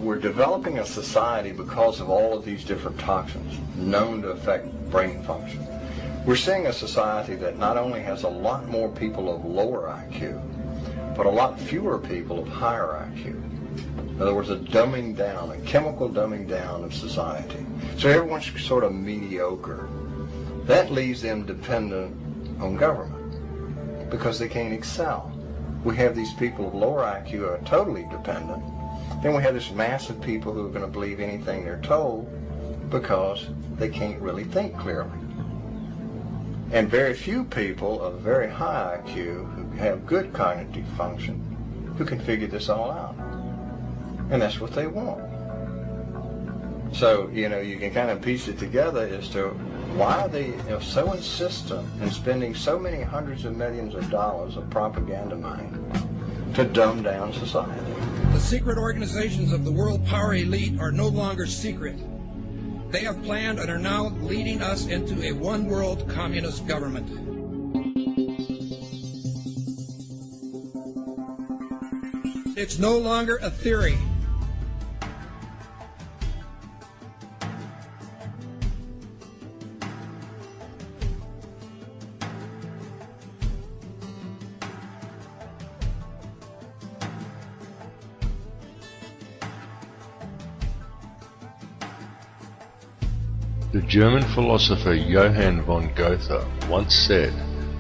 we're developing a society because of all of these different toxins known to affect brain function. We're seeing a society that not only has a lot more people of lower IQ, but a lot fewer people of higher IQ. In other words, a dumbing down, a chemical dumbing down of society. So everyone's sort of mediocre. That leaves them dependent on government because they can't excel. We have these people of lower IQ who are totally dependent. Then we have this mass of people who are going to believe anything they're told because they can't really think clearly. And very few people of very high IQ who have good cognitive function who can figure this all out. And that's what they want. So, you can kind of piece it together as to why are they so insistent in spending so many hundreds of millions of dollars of propaganda money to dumb down society. The secret organizations of the world power elite are no longer secret. They have planned and are now leading us into a one-world communist government. It's no longer a theory. The German philosopher Johann von Goethe once said,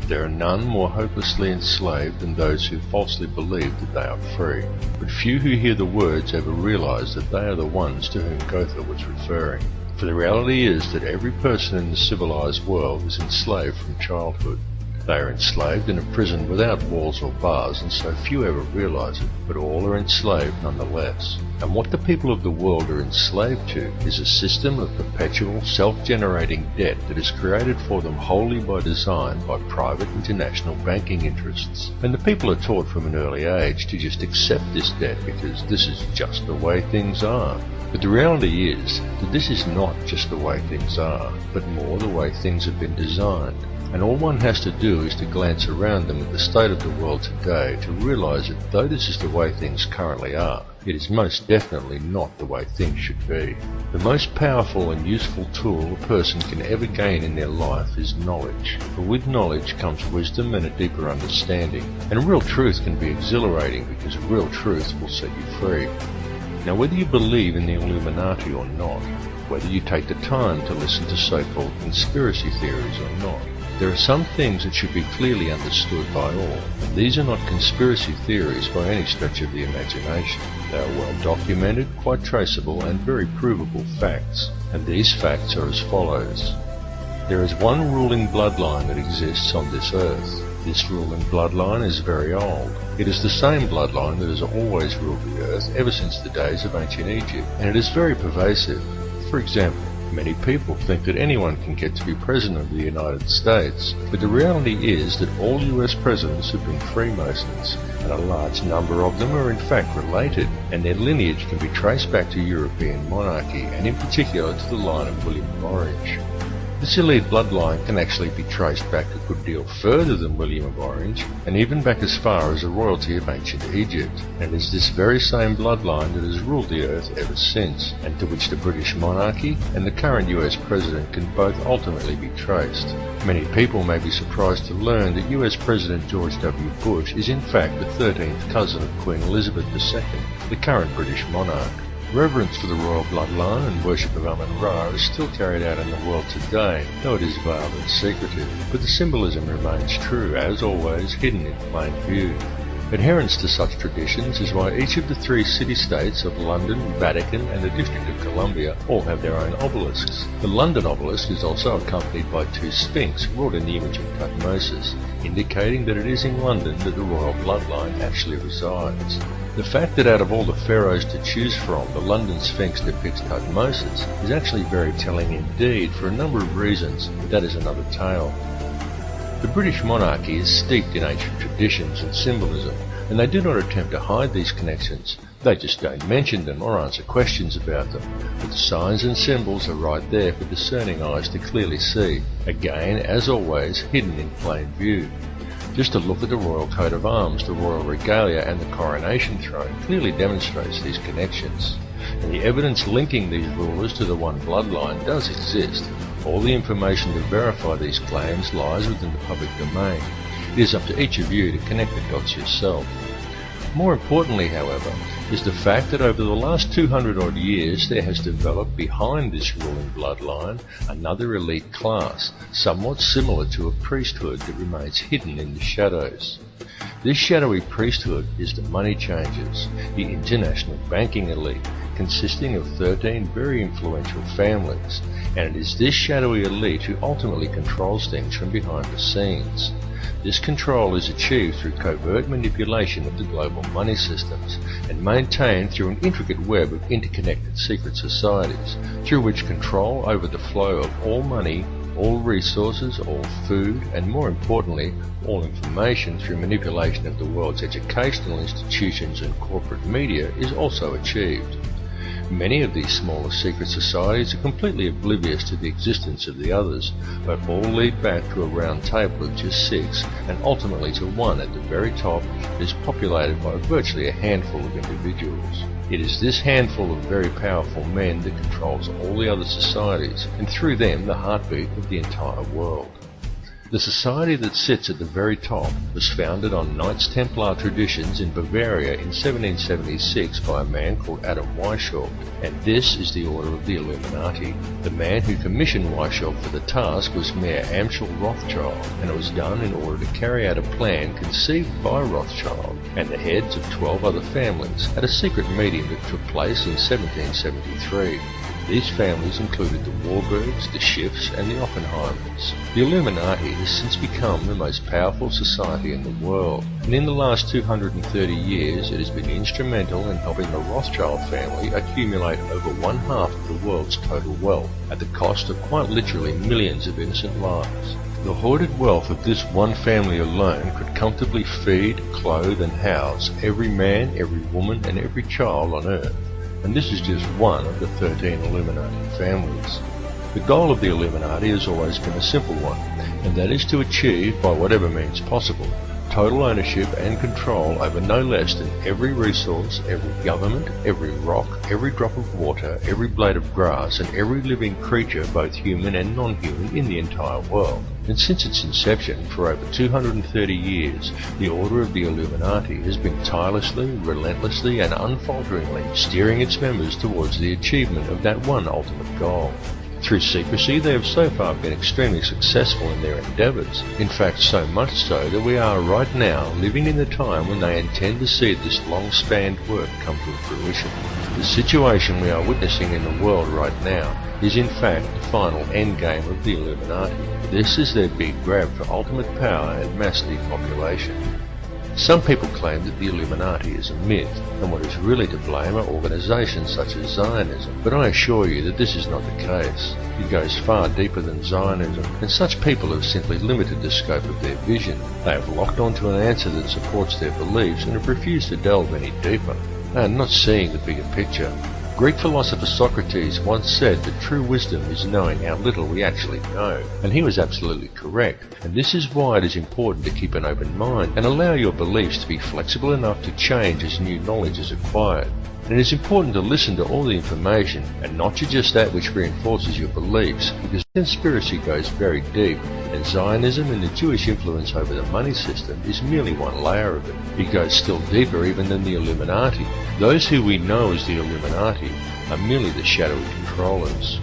"There are none more hopelessly enslaved than those who falsely believe that they are free." But few who hear the words ever realize that they are the ones to whom Goethe was referring. For the reality is that every person in the civilized world is enslaved from childhood. They are enslaved in a prison without walls or bars, and so few ever realize it, but all are enslaved nonetheless. And what the people of the world are enslaved to is a system of perpetual self-generating debt that is created for them wholly by design by private international banking interests. And the people are taught from an early age to just accept this debt because this is just the way things are. But the reality is that this is not just the way things are, but more the way things have been designed. And all one has to do is to glance around them at the state of the world today to realize that though this is the way things currently are, it is most definitely not the way things should be. The most powerful and useful tool a person can ever gain in their life is knowledge. For with knowledge comes wisdom and a deeper understanding. And real truth can be exhilarating because real truth will set you free. Now whether you believe in the Illuminati or not, whether you take the time to listen to so-called conspiracy theories or not, there are some things that should be clearly understood by all, and these are not conspiracy theories by any stretch of the imagination. They are well documented, quite traceable, and very provable facts, and these facts are as follows. There is one ruling bloodline that exists on this earth. This ruling bloodline is very old. It is the same bloodline that has always ruled the earth ever since the days of ancient Egypt, and it is very pervasive. For example, many people think that anyone can get to be President of the United States, but the reality is that all US presidents have been Freemasons, and a large number of them are in fact related, and their lineage can be traced back to European monarchy, and in particular to the line of William of Orange. This elite bloodline can actually be traced back a good deal further than William of Orange, and even back as far as the royalty of ancient Egypt, and it is this very same bloodline that has ruled the earth ever since, and to which the British monarchy and the current US president can both ultimately be traced. Many people may be surprised to learn that US President George W. Bush is in fact the 13th cousin of Queen Elizabeth II, the current British monarch. Reverence for the royal bloodline and worship of Amun-Ra is still carried out in the world today, though it is veiled and secretive, but the symbolism remains true, as always, hidden in plain view. Adherence to such traditions is why each of the three city-states of London, Vatican and the District of Columbia all have their own obelisks. The London obelisk is also accompanied by two sphinx wrought in the image of Tutmosis, indicating that it is in London that the royal bloodline actually resides. The fact that out of all the pharaohs to choose from, the London Sphinx depicts Tutmosis is actually very telling indeed for a number of reasons, but that is another tale. The British monarchy is steeped in ancient traditions and symbolism, and they do not attempt to hide these connections. They just don't mention them or answer questions about them. But the signs and symbols are right there for discerning eyes to clearly see, again, as always, hidden in plain view. Just a look at the royal coat of arms, the royal regalia and the coronation throne clearly demonstrates these connections. and the evidence linking these rulers to the one bloodline does exist. All the information to verify these claims lies within the public domain. It is up to each of you to connect the dots yourself. More importantly, however, is the fact that over the last 200 odd years there has developed behind this ruling bloodline another elite class, somewhat similar to a priesthood that remains hidden in the shadows. This shadowy priesthood is the money changers, the international banking elite, consisting of 13 very influential families, and it is this shadowy elite who ultimately controls things from behind the scenes. This control is achieved through covert manipulation of the global money systems and maintained through an intricate web of interconnected secret societies, through which control over the flow of all money, all resources, all food, and more importantly, all information through manipulation of the world's educational institutions and corporate media is also achieved. Many of these smaller secret societies are completely oblivious to the existence of the others, but all lead back to a round table of just 6 and ultimately to one at the very top that is populated by virtually a handful of individuals. It is this handful of very powerful men that controls all the other societies, and through them the heartbeat of the entire world. The society that sits at the very top was founded on Knights Templar traditions in Bavaria in 1776 by a man called Adam Weishaupt, and this is the Order of the Illuminati. The man who commissioned Weishaupt for the task was Mayor Amschel Rothschild, and it was done in order to carry out a plan conceived by Rothschild and the heads of 12 other families at a secret meeting that took place in 1773. These families included the Warburgs, the Schiffs, and the Oppenheimers. The Illuminati has since become the most powerful society in the world, and in the last 230 years it has been instrumental in helping the Rothschild family accumulate over 1/2 of the world's total wealth, at the cost of quite literally millions of innocent lives. The hoarded wealth of this one family alone could comfortably feed, clothe, and house every man, every woman, and every child on Earth. And this is just one of the 13 Illuminati families. The goal of the Illuminati has always been a simple one, and that is to achieve, by whatever means possible, total ownership and control over no less than every resource, every government, every rock, every drop of water, every blade of grass, and every living creature, both human and non-human, in the entire world. And since its inception, for over 230 years, the Order of the Illuminati has been tirelessly, relentlessly, and unfalteringly steering its members towards the achievement of that one ultimate goal. Through secrecy, they have so far been extremely successful in their endeavours. In fact, so much so that we are right now living in the time when they intend to see this long-spanned work come to fruition. The situation we are witnessing in the world right now is in fact the final endgame of the Illuminati. This is their big grab for ultimate power and mass depopulation. Some people claim that the Illuminati is a myth, and what is really to blame are organizations such as Zionism, but I assure you that this is not the case. It goes far deeper than Zionism, and such people have simply limited the scope of their vision. They have locked onto an answer that supports their beliefs and have refused to delve any deeper. They are not seeing the bigger picture. Greek philosopher Socrates once said that true wisdom is knowing how little we actually know, and he was absolutely correct, and this is why it is important to keep an open mind and allow your beliefs to be flexible enough to change as new knowledge is acquired. And it is important to listen to all the information and not to just that which reinforces your beliefs, because conspiracy goes very deep, and Zionism and the Jewish influence over the money system is merely one layer of it. It goes still deeper even than the Illuminati. Those who we know as the Illuminati are merely the shadowy controllers.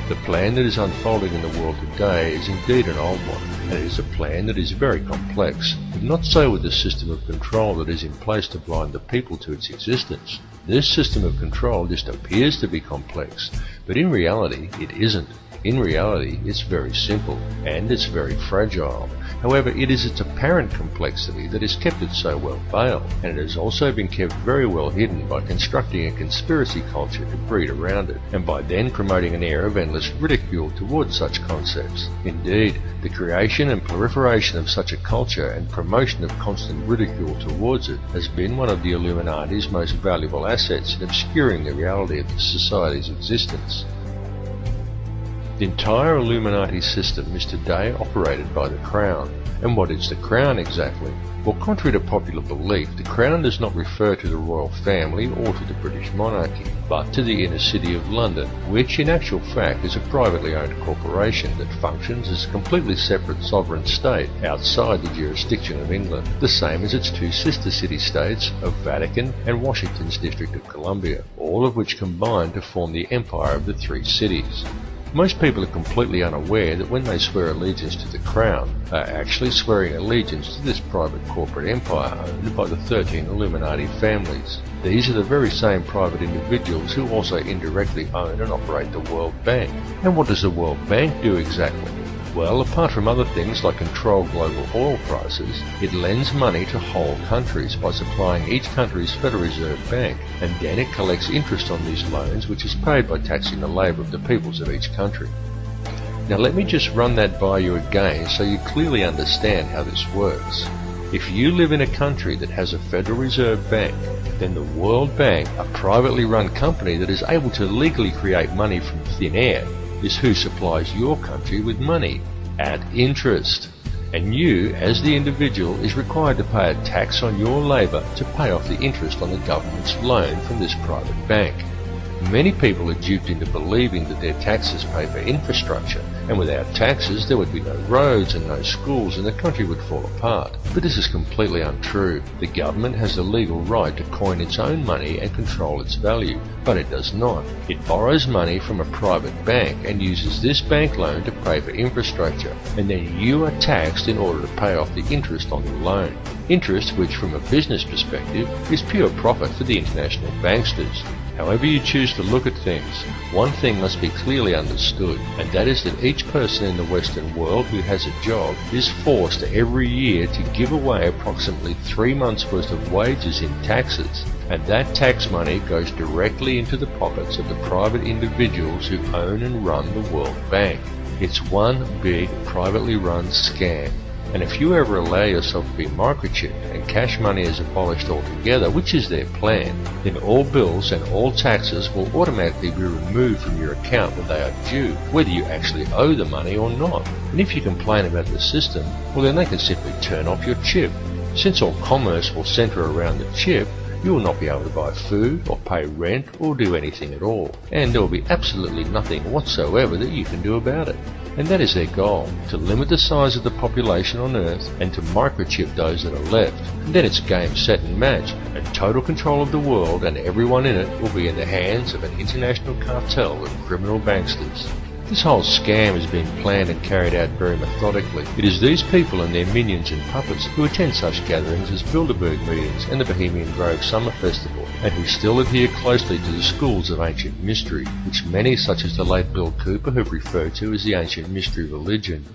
The plan that is unfolding in the world today is indeed an old one, and it is a plan that is very complex, but not so with the system of control that is in place to blind the people to its existence. This system of control just appears to be complex, but in reality it isn't. In reality, it's very simple, and it's very fragile. However, it is its apparent complexity that has kept it so well veiled, and it has also been kept very well hidden by constructing a conspiracy culture to breed around it, and by then promoting an air of endless ridicule towards such concepts. Indeed, the creation and proliferation of such a culture and promotion of constant ridicule towards it has been one of the Illuminati's most valuable assets in obscuring the reality of the society's existence. The entire Illuminati system is today operated by the Crown. And what is the Crown exactly? Well, contrary to popular belief, the Crown does not refer to the royal family or to the British monarchy, but to the inner city of London, which in actual fact is a privately owned corporation that functions as a completely separate sovereign state outside the jurisdiction of England, the same as its two sister city-states of Vatican and Washington's District of Columbia, all of which combine to form the empire of the three cities. Most people are completely unaware that when they swear allegiance to the Crown, they are actually swearing allegiance to this private corporate empire owned by the 13 Illuminati families. These are the very same private individuals who also indirectly own and operate the World Bank. And what does the World Bank do exactly? Well, apart from other things like control global oil prices, it lends money to whole countries by supplying each country's Federal Reserve Bank, and then it collects interest on these loans, which is paid by taxing the labour of the peoples of each country. Now let me just run that by you again so you clearly understand how this works. If you live in a country that has a Federal Reserve Bank, then the World Bank, a privately run company that is able to legally create money from thin air, is who supplies your country with money at interest. And you, as the individual, is required to pay a tax on your labour to pay off the interest on the government's loan from this private bank. Many people are duped into believing that their taxes pay for infrastructure, and without taxes there would be no roads and no schools and the country would fall apart. But this is completely untrue. The government has the legal right to coin its own money and control its value, but it does not. It borrows money from a private bank and uses this bank loan to pay for infrastructure, and then you are taxed in order to pay off the interest on the loan. Interest which, from a business perspective, is pure profit for the international banksters. However you choose to look at things, one thing must be clearly understood, and that is that each person in the Western world who has a job is forced every year to give away approximately 3 months' worth of wages in taxes, and that tax money goes directly into the pockets of the private individuals who own and run the World Bank. It's one big privately run scam. And if you ever allow yourself to be microchipped and cash money is abolished altogether, which is their plan, then all bills and all taxes will automatically be removed from your account when they are due, whether you actually owe the money or not. And if you complain about the system, well then they can simply turn off your chip. Since all commerce will centre around the chip, you will not be able to buy food or pay rent or do anything at all, and there will be absolutely nothing whatsoever that you can do about it. And that is their goal, to limit the size of the population on Earth and to microchip those that are left. And then it's game, set and match, and total control of the world and everyone in it will be in the hands of an international cartel of criminal banksters. This whole scam has been planned and carried out very methodically. It is these people and their minions and puppets who attend such gatherings as Bilderberg meetings and the Bohemian Grove Summer Festival, and who still adhere closely to the schools of ancient mystery, which many such as the late Bill Cooper have referred to as the ancient mystery religion.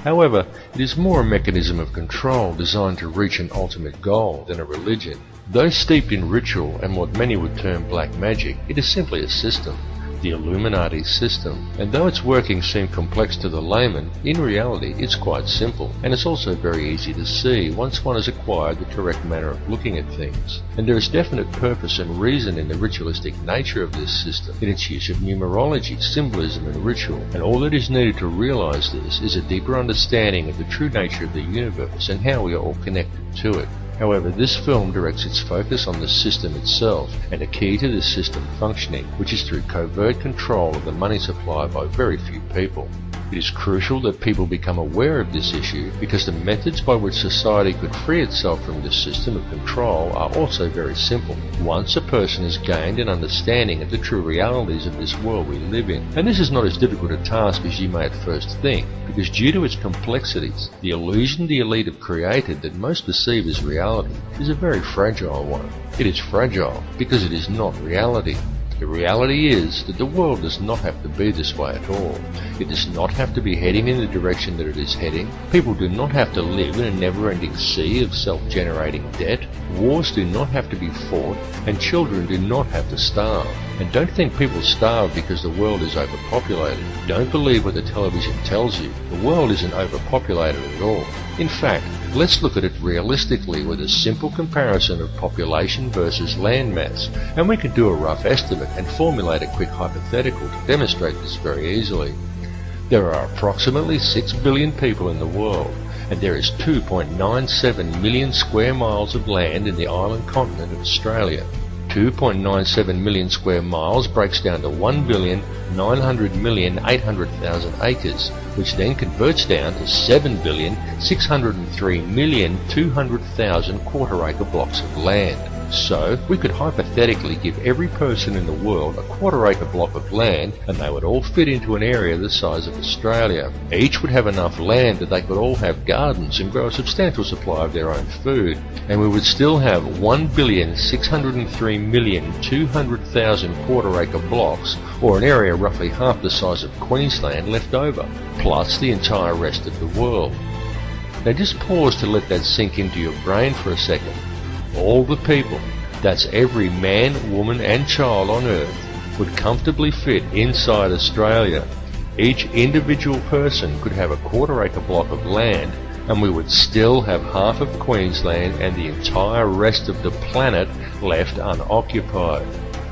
However, it is more a mechanism of control designed to reach an ultimate goal than a religion. Though steeped in ritual and what many would term black magic, it is simply a system. The Illuminati system, and though its workings seem complex to the layman, in reality it's quite simple, and it's also very easy to see once one has acquired the correct manner of looking at things. And there is definite purpose and reason in the ritualistic nature of this system, in its use of numerology, symbolism and ritual, and all that is needed to realize this is a deeper understanding of the true nature of the universe and how we are all connected to it. However, this film directs its focus on the system itself and a key to this system functioning, which is through covert control of the money supply by very few people. It is crucial that people become aware of this issue because the methods by which society could free itself from this system of control are also very simple, once a person has gained an understanding of the true realities of this world we live in. And this is not as difficult a task as you may at first think, because due to its complexities, the illusion the elite have created that most perceive as reality is a very fragile one. It is fragile because it is not reality. The reality is that the world does not have to be this way at all. It does not have to be heading in the direction that it is heading. People do not have to live in a never-ending sea of self-generating debt. Wars do not have to be fought, and children do not have to starve. And don't think people starve because the world is overpopulated. Don't believe what the television tells you. The world isn't overpopulated at all. In fact, let's look at it realistically with a simple comparison of population versus land mass, and we can do a rough estimate and formulate a quick hypothetical to demonstrate this very easily. There are approximately 6 billion people in the world, and there is 2.97 million square miles of land in the island continent of Australia. 2.97 million square miles breaks down to 1,900,800,000 acres, which then converts down to 7,603,200,000 quarter-acre blocks of land. So, we could hypothetically give every person in the world a quarter-acre block of land, and they would all fit into an area the size of Australia. Each would have enough land that they could all have gardens and grow a substantial supply of their own food. And we would still have 1,603,200,000 quarter-acre blocks, or an area roughly half the size of Queensland, left over, plus the entire rest of the world. Now just pause to let that sink into your brain for a second. All the people, that's every man, woman and child on Earth, would comfortably fit inside Australia. Each individual person could have a quarter-acre block of land, and we would still have half of Queensland and the entire rest of the planet left unoccupied.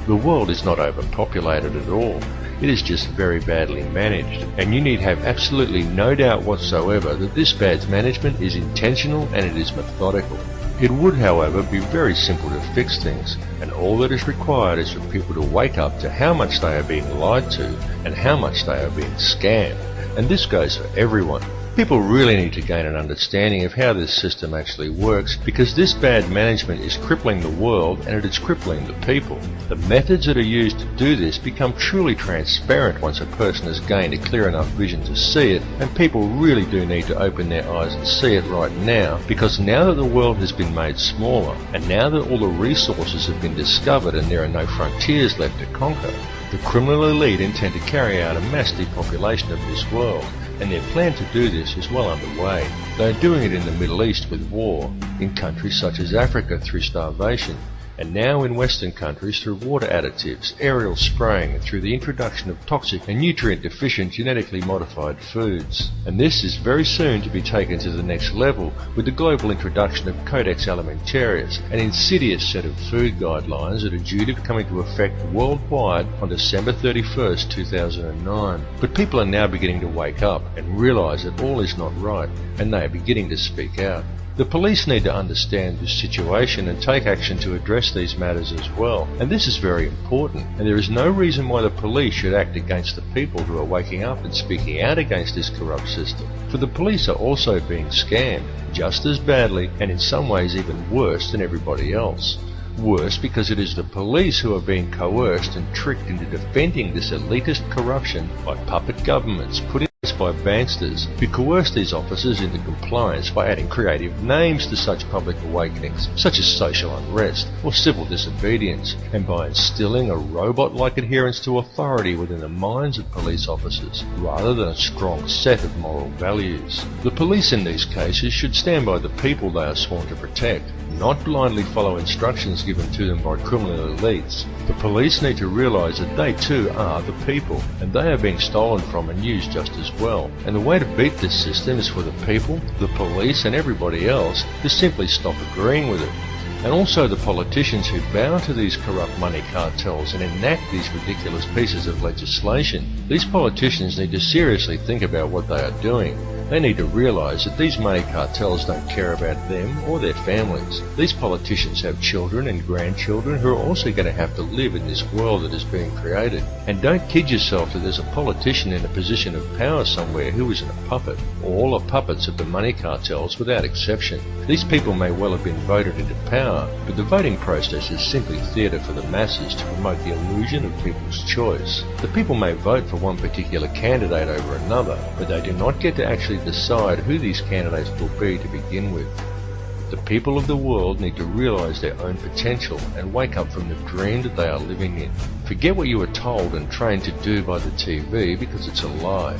The world is not overpopulated at all. It is just very badly managed, and you need have absolutely no doubt whatsoever that this bad management is intentional and it is methodical. It would, however, be very simple to fix things, and all that is required is for people to wake up to how much they are being lied to and how much they are being scammed. And this goes for everyone. People really need to gain an understanding of how this system actually works, because this bad management is crippling the world and it is crippling the people. The methods that are used to do this become truly transparent once a person has gained a clear enough vision to see it, and people really do need to open their eyes and see it right now, because now that the world has been made smaller, and now that all the resources have been discovered and there are no frontiers left to conquer, the criminal elite intend to carry out a mass depopulation of this world. And their plan to do this is well underway. They are doing it in the Middle East with war, in countries such as Africa through starvation, and now in Western countries through water additives, aerial spraying, and through the introduction of toxic and nutrient-deficient genetically modified foods. And this is very soon to be taken to the next level with the global introduction of Codex Alimentarius, an insidious set of food guidelines that are due to come into effect worldwide on December 31st, 2009. But people are now beginning to wake up and realise that all is not right, and they are beginning to speak out. The police need to understand this situation and take action to address these matters as well, and this is very important, and there is no reason why the police should act against the people who are waking up and speaking out against this corrupt system, for the police are also being scammed, just as badly and in some ways even worse than everybody else. Worse because it is the police who are being coerced and tricked into defending this elitist corruption by puppet governments put in place by banksters who coerce these officers into compliance by adding creative names to such public awakenings, such as social unrest or civil disobedience, and by instilling a robot-like adherence to authority within the minds of police officers, rather than a strong set of moral values. The police in these cases should stand by the people they are sworn to protect, not blindly follow instructions given to them by criminal elites. The police need to realise that they too are the people, and they are being stolen from and used just as well. And the way to beat this system is for the people, the police and everybody else to simply stop agreeing with it. And also the politicians who bow to these corrupt money cartels and enact these ridiculous pieces of legislation. These politicians need to seriously think about what they are doing. They need to realise that these money cartels don't care about them or their families. These politicians have children and grandchildren who are also going to have to live in this world that is being created. And don't kid yourself that there's a politician in a position of power somewhere who isn't a puppet. All are puppets of the money cartels without exception. These people may well have been voted into power, but the voting process is simply theatre for the masses to promote the illusion of people's choice. The people may vote for one particular candidate over another, but they do not get to actually decide who these candidates will be to begin with. The people of the world need to realise their own potential and wake up from the dream that they are living in. Forget what you were told and trained to do by the TV, because it's a lie.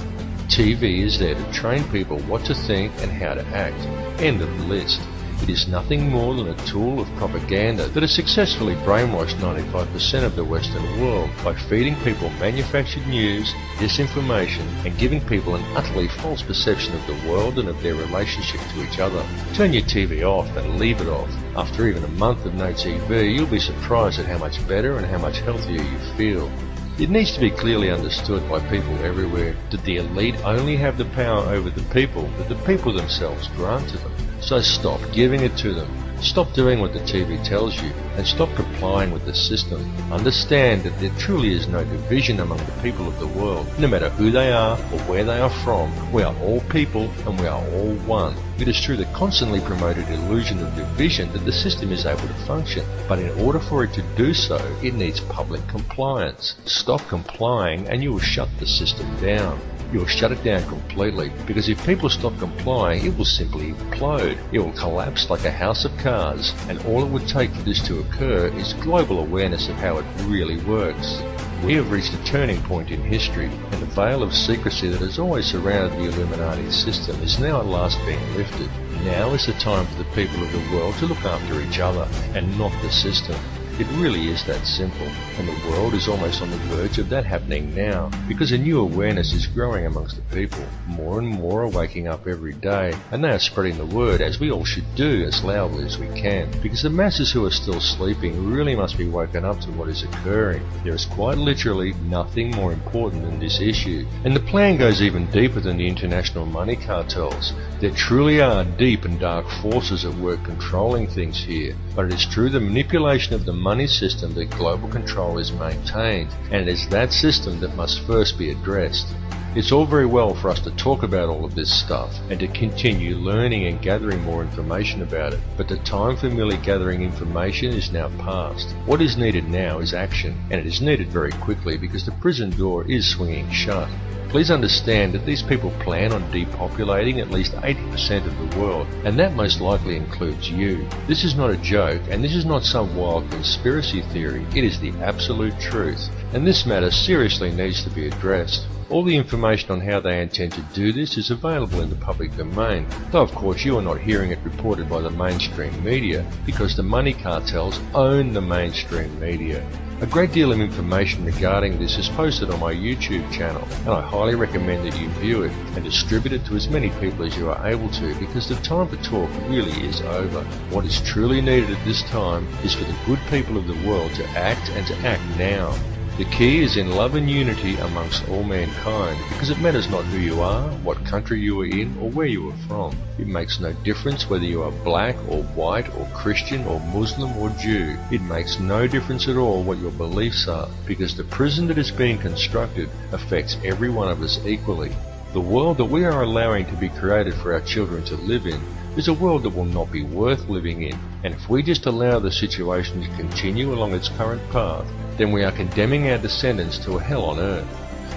TV is there to train people what to think and how to act. End of the list. It is nothing more than a tool of propaganda that has successfully brainwashed 95% of the Western world by feeding people manufactured news, disinformation, and giving people an utterly false perception of the world and of their relationship to each other. Turn your TV off and leave it off. After even a month of no TV, you'll be surprised at how much better and how much healthier you feel. It needs to be clearly understood by people everywhere that the elite only have the power over the people that the people themselves grant to them. So stop giving it to them. Stop doing what the TV tells you, and stop complying with the system. Understand that there truly is no division among the people of the world. No matter who they are or where they are from, we are all people and we are all one. It is through the constantly promoted illusion of division that the system is able to function. But in order for it to do so, it needs public compliance. Stop complying and you will shut the system down. You'll shut it down completely, because if people stop complying, it will simply implode. It will collapse like a house of cards, and all it would take for this to occur is global awareness of how it really works. We have reached a turning point in history, and the veil of secrecy that has always surrounded the Illuminati system is now at last being lifted. Now is the time for the people of the world to look after each other, and not the system. It really is that simple, and the world is almost on the verge of that happening now, because a new awareness is growing amongst the people. More and more are waking up every day, and they are spreading the word, as we all should do, as loudly as we can, because the masses who are still sleeping really must be woken up to what is occurring. There is quite literally nothing more important than this issue, and the plan goes even deeper than the international money cartels. There truly are deep and dark forces at work controlling things here, but it is through the manipulation of the money system that global control is maintained, and it is that system that must first be addressed. It's all very well for us to talk about all of this stuff and to continue learning and gathering more information about it, but the time for merely gathering information is now past. What is needed now is action, and it is needed very quickly because the prison door is swinging shut. Please understand that these people plan on depopulating at least 80% of the world, and that most likely includes you. This is not a joke, and this is not some wild conspiracy theory. It is the absolute truth, and this matter seriously needs to be addressed. All the information on how they intend to do this is available in the public domain, though of course you are not hearing it reported by the mainstream media, because the money cartels own the mainstream media. A great deal of information regarding this is posted on my YouTube channel, and I highly recommend that you view it and distribute it to as many people as you are able to, because the time for talk really is over. What is truly needed at this time is for the good people of the world to act, and to act now. The key is in love and unity amongst all mankind, because it matters not who you are, what country you are in, or where you are from. It makes no difference whether you are black or white or Christian or Muslim or Jew. It makes no difference at all what your beliefs are, because the prison that is being constructed affects every one of us equally. The world that we are allowing to be created for our children to live in is a world that will not be worth living in, and if we just allow the situation to continue along its current path, then we are condemning our descendants to a hell on earth.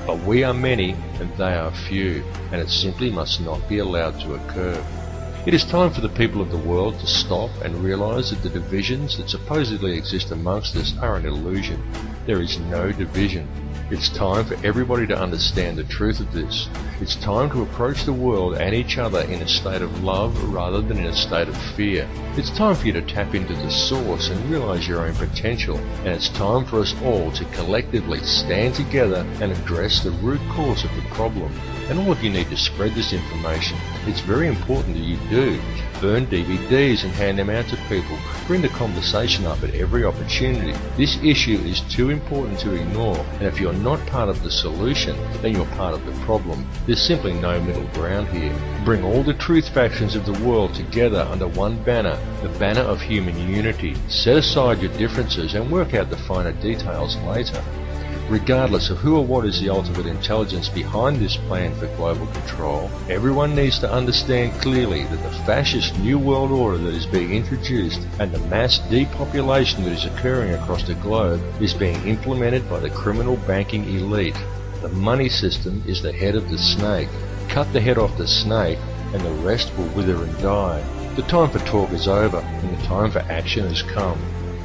But we are many and they are few, and it simply must not be allowed to occur. It is time for the people of the world to stop and realize that the divisions that supposedly exist amongst us are an illusion. There is no division. It's time for everybody to understand the truth of this. It's time to approach the world and each other in a state of love rather than in a state of fear. It's time for you to tap into the source and realize your own potential. And it's time for us all to collectively stand together and address the root cause of the problem. And all of you need to spread this information. It's very important that you do. Burn DVDs and hand them out to people. Bring the conversation up at every opportunity. This issue is too important to ignore, and if you're not part of the solution, then you're part of the problem. There's simply no middle ground here. Bring all the truth factions of the world together under one banner, the banner of human unity. Set aside your differences and work out the finer details later. Regardless of who or what is the ultimate intelligence behind this plan for global control, everyone needs to understand clearly that the fascist New World Order that is being introduced and the mass depopulation that is occurring across the globe is being implemented by the criminal banking elite. The money system is the head of the snake. Cut the head off the snake and the rest will wither and die. The time for talk is over and the time for action has come.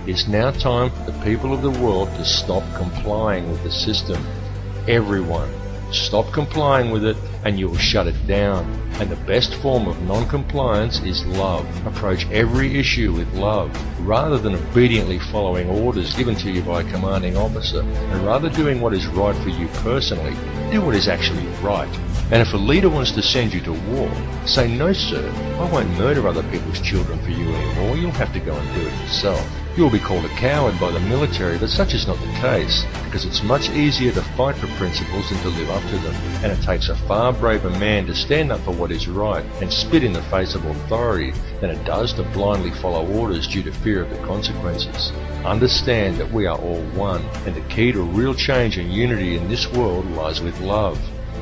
It's now time for the people of the world to stop complying with the system. Everyone, stop complying with it and you will shut it down. And the best form of non-compliance is love. Approach every issue with love, rather than obediently following orders given to you by a commanding officer, and rather doing what is right for you personally, do what is actually right. And if a leader wants to send you to war, say, "No sir, I won't murder other people's children for you anymore, you'll have to go and do it yourself." You will be called a coward by the military, but such is not the case, because it's much easier to fight for principles than to live up to them, and it takes a far braver man to stand up for what is right and spit in the face of authority than it does to blindly follow orders due to fear of the consequences. Understand that we are all one, and the key to real change and unity in this world lies with love.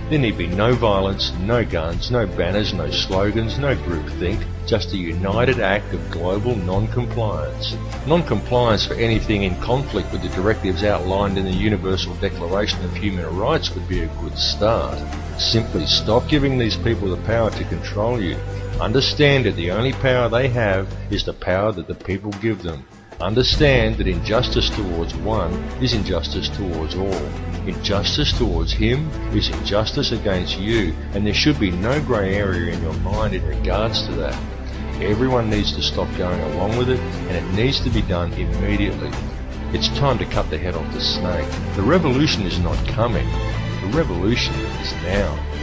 There need be no violence, no guns, no banners, no slogans, no groupthink, just a united act of global non-compliance. Non-compliance for anything in conflict with the directives outlined in the Universal Declaration of Human Rights would be a good start. Simply stop giving these people the power to control you. Understand that the only power they have is the power that the people give them. Understand that injustice towards one is injustice towards all. Injustice towards him is injustice against you, and there should be no grey area in your mind in regards to that. Everyone needs to stop going along with it, and it needs to be done immediately. It's time to cut the head off the snake. The revolution is not coming. The revolution is now.